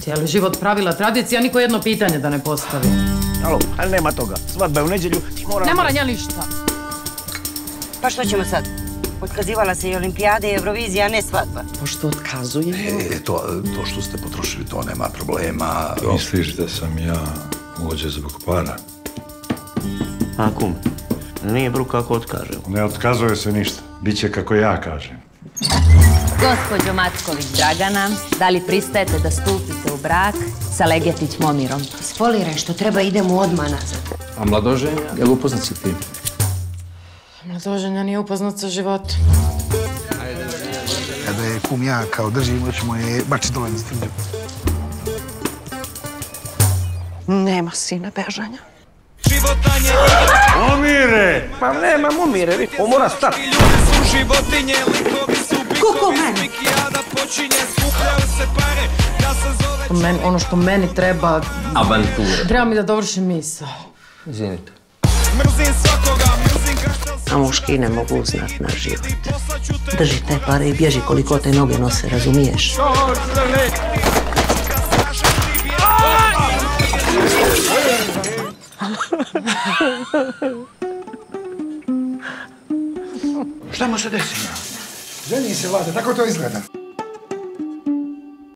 cijeli život pravila tradicija, niko jedno pitanje da ne postavi. Alo, ali nema toga. Svadba je u nedjelju, ti mora... Ne mora nja ništa. Pa što ćemo sad? Otkazivala se i Olimpijade i Eurovizija, a ne svadba. Pošto otkazujemo? To što ste potrošili, to nema problema. Misliš da sam ja ovdje zbog para? A kum, nije bruka ako otkažemo. Ne otkazuje se ništa. Biće kako ja kažem. Gospođo Macković Dragana, da li pristajete da stupite u brak sa Legetić Momirom? Spoliraj, što treba, idemo odmah nazad. A mladoženja, je li upoznat si ti? Mladoženja nije upoznat sa životom. Kada je kum ja kao držim, hoćemo je bačiti dole na stvrđu. Nema sine bežanja. Momire! Pa nema momire, on mora stati. Kuku meni! Ono što meni treba... Avantura. Treba mi da dovršim misao. Izvinite. A muški ne mogu znat na život. Drži te pare i bježi koliko te noge nose, razumiješ? Šta mu se desi? Ženi se, Vlade, tako to izgleda.